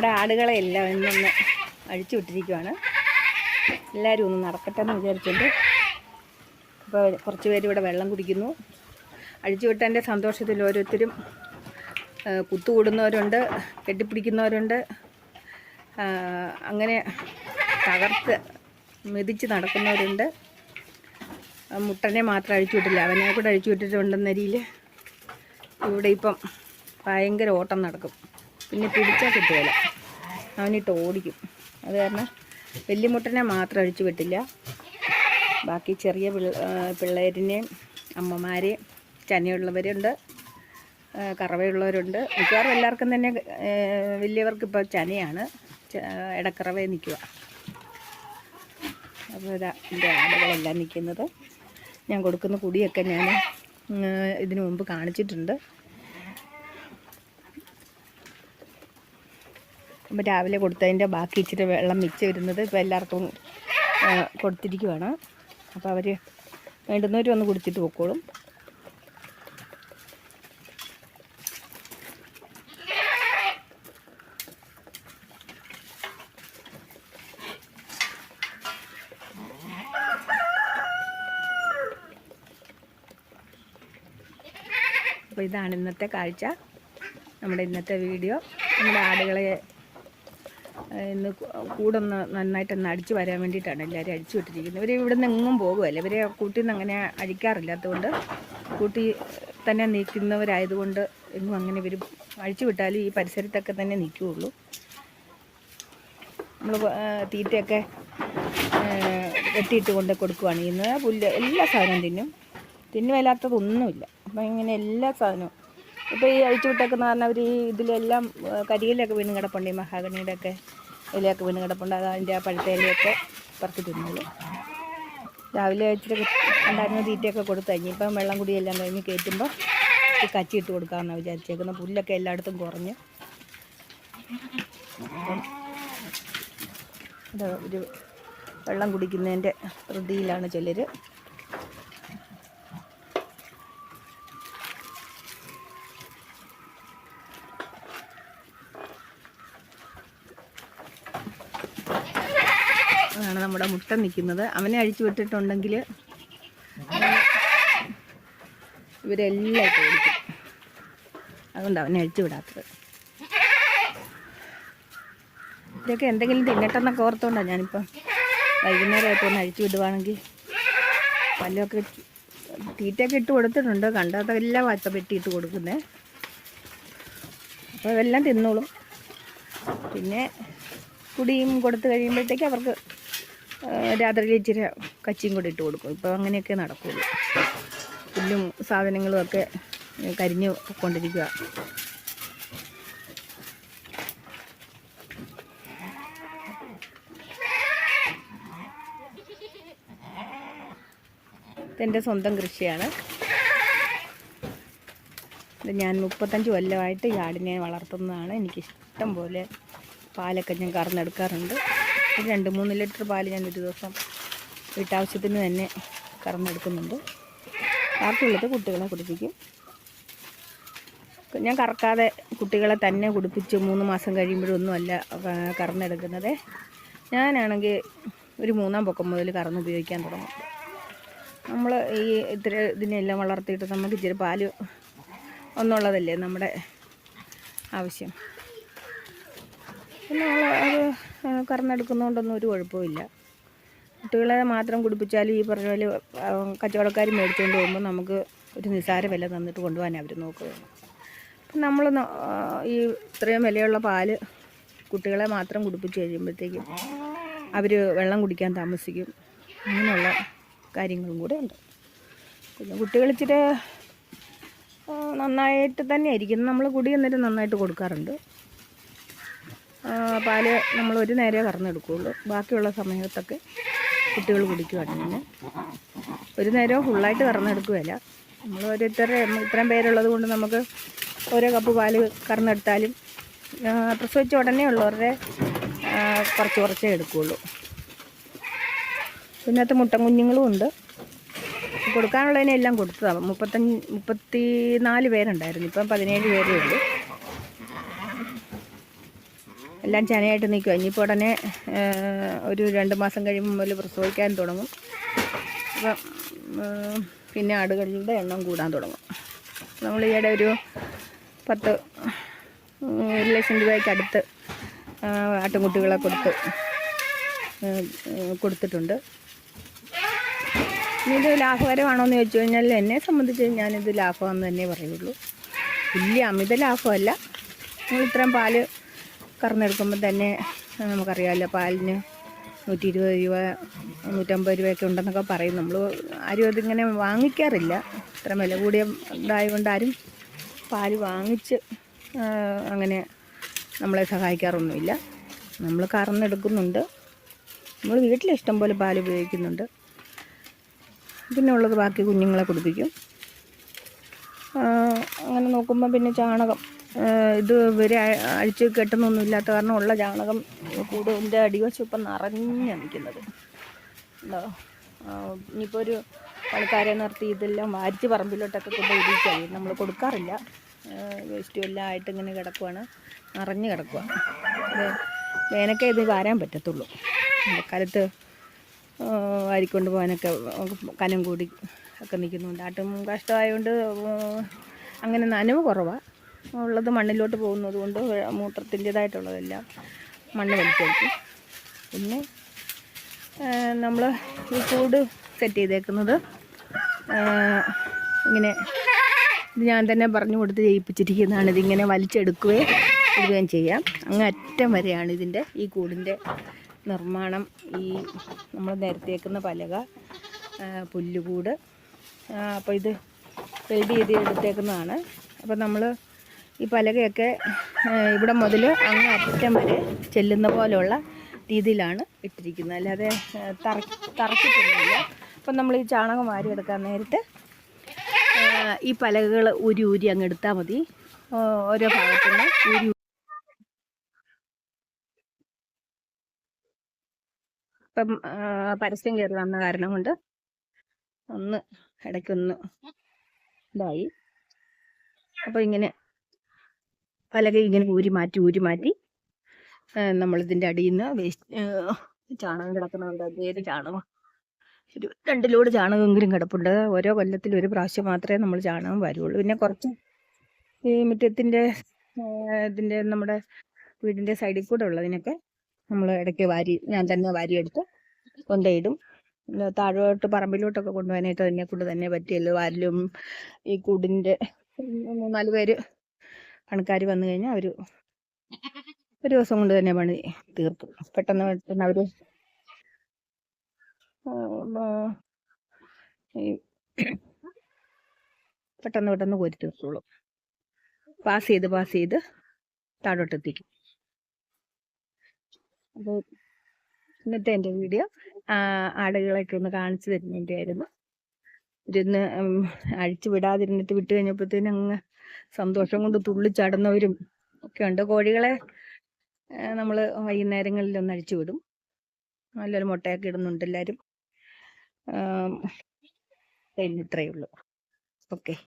നമ്മുടെ ആടുകളെ എല്ലാം ഇന്നൊന്ന് അഴിച്ചു വിട്ടിരിക്കുവാണ്. എല്ലാവരും ഒന്ന് നടക്കട്ടെ എന്ന് വിചാരിച്ചിട്ടുണ്ട്. അപ്പോൾ കുറച്ച് പേര് ഇവിടെ വെള്ളം കുടിക്കുന്നു. അഴിച്ചു വിട്ടതിൻ്റെ സന്തോഷത്തിൽ ഓരോരുത്തരും കുത്തുകൂടുന്നവരുണ്ട്, കെട്ടിപ്പിടിക്കുന്നവരുണ്ട്, അങ്ങനെ തകർത്ത് മെതിച്ച് നടക്കുന്നവരുണ്ട്. മുട്ടനെ മാത്രം അഴിച്ചു വിട്ടില്ല, അവനെ കൂടെ അഴിച്ചു വിട്ടിട്ടുണ്ടെന്ന രീതിയിൽ ഇവിടെ ഇപ്പം ഭയങ്കര ഓട്ടം നടക്കും. പിന്നെ പിടിച്ചാൽ കിട്ടുകയില്ല, അവനിട്ട് ഓടിക്കും. അത് കാരണം വലിയ മുട്ടനെ മാത്രം അഴിച്ചു വിട്ടില്ല. ബാക്കി ചെറിയ പിള്ളേരിനെയും അമ്മമാരെയും ചനയുള്ളവരുണ്ട്, കറവയുള്ളവരുണ്ട്. മിക്കവാറും എല്ലാവർക്കും തന്നെ വലിയവർക്ക് ഇപ്പോൾ ചനയാണ്, ഇടക്കറവയെ നിൽക്കുക. അപ്പോൾ ഇതാ എൻ്റെ ആടുകളെല്ലാം നിൽക്കുന്നത്. ഞാൻ കൊടുക്കുന്ന കുടിയൊക്കെ ഞാൻ ഇതിനു മുമ്പ് കാണിച്ചിട്ടുണ്ട്. അപ്പോൾ രാവിലെ കൊടുത്തതിൻ്റെ ബാക്കി ഇച്ചിരി വെള്ളം മിച്ചം വരുന്നത് ഇപ്പോൾ എല്ലാവർക്കും കൊടുത്തിരിക്കുവാണ്. അപ്പോൾ അവർ വേണ്ടുന്നവർ വന്ന് കുടിച്ചിട്ട് പൊക്കോളും. അപ്പോൾ ഇതാണ് ഇന്നത്തെ കാഴ്ച, നമ്മുടെ ഇന്നത്തെ വീഡിയോ. നമ്മുടെ ആടുകളെ ഇന്ന് കൂടൊന്ന് നന്നായിട്ടൊന്ന് അടിച്ചു വരാൻ വേണ്ടിയിട്ടാണ് എല്ലാവരും അടിച്ചു വിട്ടിരിക്കുന്നത്. ഇവർ ഇവിടെ നിന്ന് എങ്ങും പോകുമല്ലോ, ഇവരെ കൂട്ടിൽ നിന്ന് അങ്ങനെ അഴിക്കാറില്ലാത്തതുകൊണ്ട്, കൂട്ടി തന്നെ നിൽക്കുന്നവരായതുകൊണ്ട് എങ്ങും അങ്ങനെ ഇവർ അഴിച്ചു വിട്ടാലും ഈ പരിസരത്തൊക്കെ തന്നെ നിൽക്കുകയുള്ളൂ. നമ്മൾ തീറ്റയൊക്കെ വെട്ടിയിട്ട് കൊണ്ട് കൊടുക്കുകയാണ് ചെയ്യുന്നത്. പുല്ല് എല്ലാ സാധനവും തിന്നുമില്ലാത്തതൊന്നുമില്ല. അപ്പം ഇങ്ങനെ എല്ലാ സാധനവും ഇപ്പോൾ ഈ അഴിച്ചു വിട്ടേക്കെന്ന് പറഞ്ഞാൽ അവർ ഈ ഇതിലെല്ലാം കരിയിലൊക്കെ വീണ് കിടപ്പുണ്ട്, ഈ മഹാഗണിയുടെ ഒക്കെ ഇലയൊക്കെ വീണ് കിടപ്പുണ്ട്. അത് അതിൻ്റെ ആ പഴുത്ത ഇലയൊക്കെ പറക്കി തിന്നുള്ളൂ. രാവിലെ ഇച്ചിരി ഉണ്ടായിരുന്ന തീറ്റയൊക്കെ കൊടുത്തു കഴിഞ്ഞ് ഇപ്പം വെള്ളം കുടിയെല്ലാം കഴിഞ്ഞ് കയറ്റുമ്പോൾ ഈ കച്ചി ഇട്ട് കൊടുക്കാമെന്നാണ് വിചാരിച്ചേക്കുന്നത്. പുല്ലൊക്കെ എല്ലായിടത്തും കുറഞ്ഞ് ഒരു വെള്ളം കുടിക്കുന്നതിൻ്റെ ധൃതിയിലാണ് ചിലർ. അതാണ് നമ്മുടെ മുട്ട നിൽക്കുന്നത്. അവനെ അഴിച്ചു വിട്ടിട്ടുണ്ടെങ്കിൽ ഇവരെല്ലാം ഓടിക്കും, അതുകൊണ്ട് അവനെ അഴിച്ചു വിടാത്തത്. ഇതൊക്കെ എന്തെങ്കിലും തിന്നട്ടെന്നൊക്കെ ഓർത്തുകൊണ്ടാണ് ഞാനിപ്പം വൈകുന്നേരമായിട്ട് ഒന്ന് അഴിച്ചു വിടുവാണെങ്കിൽ പല്ലൊക്കെ തീറ്റയൊക്കെ ഇട്ട് കൊടുത്തിട്ടുണ്ട്. കണ്ടതെല്ലാം വായ്പ വെട്ടിയിട്ട് കൊടുക്കുന്നത്. അപ്പോൾ അതെല്ലാം തിന്നോളും. പിന്നെ കുടിയും കൊടുത്തു കഴിയുമ്പോഴത്തേക്ക് അവർക്ക് രാത്രിയിൽ ഇച്ചിരി കച്ചിയും കൂടി ഇട്ട് കൊടുക്കും. ഇപ്പോൾ അങ്ങനെയൊക്കെ നടക്കുള്ളൂ. പുല്ലും സാധനങ്ങളും ഒക്കെ കരിഞ്ഞു കൊണ്ടിരിക്കുക. ഇതെൻ്റെ സ്വന്തം കൃഷിയാണ്. ഇത് ഞാൻ 35 കൊല്ലമായിട്ട് ഈ ആടിനെ വളർത്തുന്നതാണ്. എനിക്കിഷ്ടം പോലെ പാലൊക്കെ ഞാൻ കറന്നെടുക്കാറുണ്ട്. 2-3 ലിറ്റർ പാൽ ഞാൻ ഒരു ദിവസം വീട്ടാവശ്യത്തിന് തന്നെ കറന്നെടുക്കുന്നുണ്ട്. ബാക്കിയുള്ളത് കുട്ടികളെ കുടിപ്പിക്കും. ഞാൻ കറക്കാതെ കുട്ടികളെ തന്നെ കുടിപ്പിച്ച് 3 മാസം കഴിയുമ്പോഴൊന്നുമല്ല കറന്നെടുക്കുന്നത്. ഞാനാണെങ്കിൽ ഒരു 3-ാം പൊക്കം മുതൽ കറന്ന് ഉപയോഗിക്കാൻ തുടങ്ങും. നമ്മൾ ഈ ഇതിനെല്ലാം വളർത്തിയിട്ട് നമുക്ക് ഇച്ചിരി പാല് ഒന്നുള്ളതല്ലേ നമ്മുടെ ആവശ്യം. പിന്നെ അത് കറന്നെടുക്കുന്നതുകൊണ്ടൊന്നും ഒരു കുഴപ്പമില്ല. കുട്ടികളെ മാത്രം കുടിപ്പിച്ചാൽ ഈ പറഞ്ഞ പോലെ കച്ചവടക്കാർ മേടിച്ചുകൊണ്ട് പോകുമ്പോൾ നമുക്ക് ഒരു നിസ്സാര വില തന്നിട്ട് കൊണ്ടുപോകാൻ അവർ നോക്കുകയാണ്. അപ്പം നമ്മൾ ഈ ഇത്രയും വിലയുള്ള പാല് കുട്ടികളെ മാത്രം കുടിപ്പിച്ച് കഴിയുമ്പോഴത്തേക്കും അവർ വെള്ളം കുടിക്കാൻ താമസിക്കും. അങ്ങനെയുള്ള കാര്യങ്ങളും കൂടെ ഉണ്ട്. പിന്നെ കുട്ടികൾ ഇച്ചിരി നന്നായിട്ട് തന്നെ ആയിരിക്കും. നമ്മൾ കുടി എന്നിട്ട് നന്നായിട്ട് കൊടുക്കാറുണ്ട്. പാല് നമ്മൾ ഒരു നേരമേ കറന്നെടുക്കുകയുള്ളൂ. ബാക്കിയുള്ള സമയത്തൊക്കെ കുട്ടികൾ കുടിക്കുകയാണ്. പിന്നെ ഒരു നേരവും ഫുള്ളായിട്ട് കറന്നെടുക്കുകയില്ല. നമ്മൾ ഇത്രയും പേരുള്ളത് കൊണ്ട് നമുക്ക് ഓരോ കപ്പ് പാല് കറന്നെടുത്താലും പ്രസവിച്ച ഉടനെ ഉള്ളവരുടെ കുറച്ചേ എടുക്കുകയുള്ളൂ. പിന്നത്തെ മുട്ടൻ കുഞ്ഞുങ്ങളും ഉണ്ട്. കൊടുക്കാനുള്ളതിനെല്ലാം കൊടുത്തതാണ്. 34 പേരുണ്ടായിരുന്നു, ഇപ്പം 17 പേരേ ഉള്ളൂ. എല്ലാം ചനയായിട്ട് നിൽക്കുക. ഇനിയിപ്പോൾ ഉടനെ ഒരു 2 മാസം കഴിയുമ്പോൾ മുതൽ പ്രസവിക്കാൻ തുടങ്ങും. അപ്പം പിന്നെ ആടുകളുടെ എണ്ണം കൂടാൻ തുടങ്ങും. നമ്മൾ ഈയിടെ ഒരു 1 ലക്ഷം രൂപയ്ക്ക് അടുത്ത് ആട്ടുംകുട്ടികളെ കൊടുത്തിട്ടുണ്ട്. ഇത് ലാഭകരമാണോ എന്ന് ചോദിച്ചു കഴിഞ്ഞാൽ എന്നെ സംബന്ധിച്ച് ഞാനിത് ലാഭമെന്ന് തന്നെ പറയുള്ളൂ. വലിയ അമിത ലാഭമല്ല. നമ്മൾ ഇത്രയും പാല് കറന്നെടുക്കുമ്പോൾ തന്നെ നമുക്കറിയാമല്ലോ, പാലിന് 120 രൂപ 150 രൂപയൊക്കെ ഉണ്ടെന്നൊക്കെ പറയും. നമ്മൾ ആരും അതിങ്ങനെ വാങ്ങിക്കാറില്ല. ഇത്ര വില കൂടിയ ഇതായതുകൊണ്ട് ആരും പാല് വാങ്ങിച്ച് അങ്ങനെ നമ്മളെ സഹായിക്കാറൊന്നുമില്ല. നമ്മൾ കറന്നെടുക്കുന്നുണ്ട്. നമ്മൾ വീട്ടിലിഷ്ടം പോലെ പാൽ ഉപയോഗിക്കുന്നുണ്ട്. പിന്നെ ഉള്ളത് ബാക്കി കുഞ്ഞുങ്ങളെ കുടിപ്പിക്കും. അങ്ങനെ നോക്കുമ്പോൾ പിന്നെ ചാണകം ഇത് ഇവരെ അഴിച്ച് കെട്ടുന്നൊന്നും ഇല്ലാത്ത കാരണം ഉള്ള ചാണകം കൂടിൻ്റെ അടിവശം ഇപ്പം നിറഞ്ഞാണ് നിൽക്കുന്നത്. ഇനിയിപ്പോൾ ഒരു ആൾക്കാരെ നിർത്തി ഇതെല്ലാം വാരിച്ച് പറമ്പിലോട്ടൊക്കെ കൊണ്ട് ഇടിക്കാൻ നമ്മൾ കൊടുക്കാറില്ല. വേസ്റ്റും എല്ലാം ആയിട്ട് ഇങ്ങനെ കിടക്കുവാണ്, നിറഞ്ഞ് കിടക്കുക. വേനൊക്കെ ഇത് വാരാൻ പറ്റത്തുള്ളൂ. മഴക്കാലത്ത് വാരിക്കൊണ്ട് പോകാനൊക്കെ കനം കൂടി ഒക്കെ നിൽക്കുന്നുണ്ട്. ആട്ടും കഷ്ടമായതുകൊണ്ട് അങ്ങനെ നനവ് കുറവാണ് ഉള്ളത്. മണ്ണിലോട്ട് പോകുന്നത് കൊണ്ട് മൂത്രത്തിൻ്റേതായിട്ടുള്ളതെല്ലാം മണ്ണ് വലിച്ചെടുക്കും. പിന്നെ നമ്മൾ ഈ കൂട് സെറ്റ് ചെയ്തേക്കുന്നത് ഇങ്ങനെ ഞാൻ തന്നെ പറഞ്ഞു കൊടുത്ത് ചെയ്യിപ്പിച്ചിരിക്കുന്നതാണ്. ഇതിങ്ങനെ ഇടുകയും ചെയ്യാം. അങ്ങ് അറ്റം വരെയാണ് ഇതിൻ്റെ ഈ കൂടിൻ്റെ നിർമ്മാണം. ഈ നമ്മൾ നിരത്തിയേക്കുന്ന പലക, പുല്ലുകൂട്, അപ്പോൾ ഇത് റെഡി ചെയ്ത് എടുത്തേക്കുന്നതാണ്. അപ്പോൾ നമ്മൾ ഈ പലകയൊക്കെ ഇവിടെ മുതൽ അങ്ങ് അറ്റം വരെ ചെല്ലുന്ന പോലെയുള്ള രീതിയിലാണ് ഇട്ടിരിക്കുന്നത്. അല്ലാതെ തറച്ചിട്ടൊന്നുമില്ല. അപ്പം നമ്മൾ ഈ ചാണകം വാരിയെടുക്കാൻ നേരത്ത് ഈ പലകകൾ ഊരി അങ്ങ് എടുത്താൽ മതി. ഓരോ ഭാഗത്തുനിന്ന് ഊരി. ഇപ്പം പരസ്യം കയറി വന്ന കാരണം കൊണ്ട് ഇടയ്ക്കൊന്ന് ഇതായി. അപ്പോൾ ഇങ്ങനെ പലക ഇങ്ങനെ ഊരി മാറ്റി നമ്മളിതിൻ്റെ അടിയിൽ നിന്ന് വേസ്റ്റ് ചാണകം കിടക്കുന്നുണ്ട്. ഏത് ചാണകം, ഒരു 2 ലോഡ് ചാണകമെങ്കിലും കിടപ്പുണ്ട്. ഓരോ കൊല്ലത്തിൽ ഒരു പ്രാവശ്യം മാത്രമേ നമ്മൾ ചാണകം വരുള്ളൂ. പിന്നെ കുറച്ച് ഈ മുറ്റത്തിൻ്റെ ഇതിൻ്റെ നമ്മുടെ വീടിൻ്റെ സൈഡിൽ കൂടെ ഉള്ളതിനൊക്കെ നമ്മൾ ഇടയ്ക്ക് ഞാൻ തന്നെ വാരിയെടുത്ത് കൊണ്ടുപോയിടും. താഴോട്ട് പറമ്പിലോട്ടൊക്കെ കൊണ്ടുപോകാനായിട്ട് അതിനെക്കൊണ്ട് തന്നെ പറ്റിയല്ലോ. വാരിലും ഈ കൂടിൻ്റെ 3-4 പേര് പണിക്കാർ വന്നു കഴിഞ്ഞാൽ അവർ ഒരു ദിവസം കൊണ്ട് തന്നെ പണി തീർക്കും. പെട്ടെന്ന് അവർ പെട്ടെന്ന് കോരി തീർത്തോളും. പാസ് ചെയ്ത് താഴോട്ടെത്തിക്കും. അപ്പോൾ ഇന്നത്തെ എൻ്റെ വീഡിയോ ആടുകളൊക്കെ ഒന്ന് കാണിച്ചു തരുന്നതിൻ്റെ ആയിരുന്നു. ഇരുന്ന് അഴിച്ചു വിടാതിരുന്നിട്ട് വിട്ട് കഴിഞ്ഞപ്പോഴത്തേനും അങ്ങ് സന്തോഷം കൊണ്ട് തുള്ളിച്ചാടുന്നവരും ഒക്കെ ഉണ്ട്. കോഴികളെ നമ്മൾ വൈകുന്നേരങ്ങളിലൊന്ന് അഴിച്ചു വിടും. നല്ലൊരു മുട്ടയൊക്കെ ഇടുന്നുണ്ട് എല്ലാവരും. ഇത്രയേ ഉള്ളൂ. ഓക്കെ.